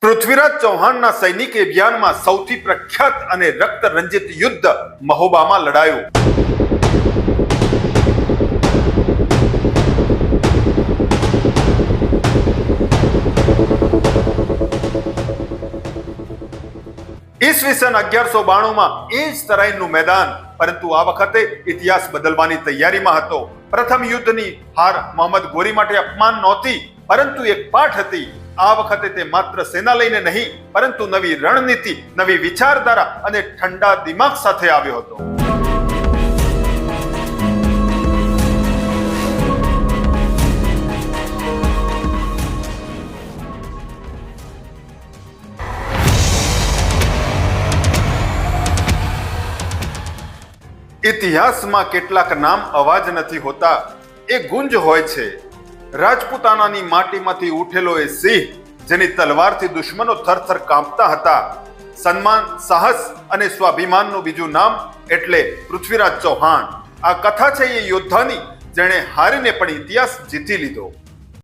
પૃથ્વીરાજ ચૌહાણના સૈનિક અભિયાનમાં સૌથી પ્રખ્યાત અને રક્ત રંજિત યુદ્ધ મહોબામાં લડાયું. ઈસવીસન 1192માં એ જ તરાઈનનું મેદાન, પરંતુ આ વખતે ઇતિહાસ બદલવાની તૈયારીમાં હતો. પ્રથમ યુદ્ધની હાર મોહમ્મદ ગોરી માટે અપમાન નહોતી, પરંતુ એક પાઠ હતી. આ વખતે તે માત્ર સેના લઈને નહીં, પરંતુ નવી રણનીતિ, નવી વિચારધારા અને ઠંડા દિમાગ સાથે આવ્યો હતો. ઇતિહાસમાં કેટલાક નામ અવાજ નથી હોતા, એ ગુંજ હોય છે. રાજપૂતાનાની માટીમાંથી ઉઠેલો એ સિંહ, જેની તલવારથી દુશ્મનો થરથર કાંપતા હતા. સન્માન, સાહસ અને સ્વાભિમાનનું બીજું નામ એટલે પૃથ્વીરાજ ચૌહાણ. આ કથા છે એ યોદ્ધાની, જેણે હારીને પણ ઇતિહાસ જીતી લીધો.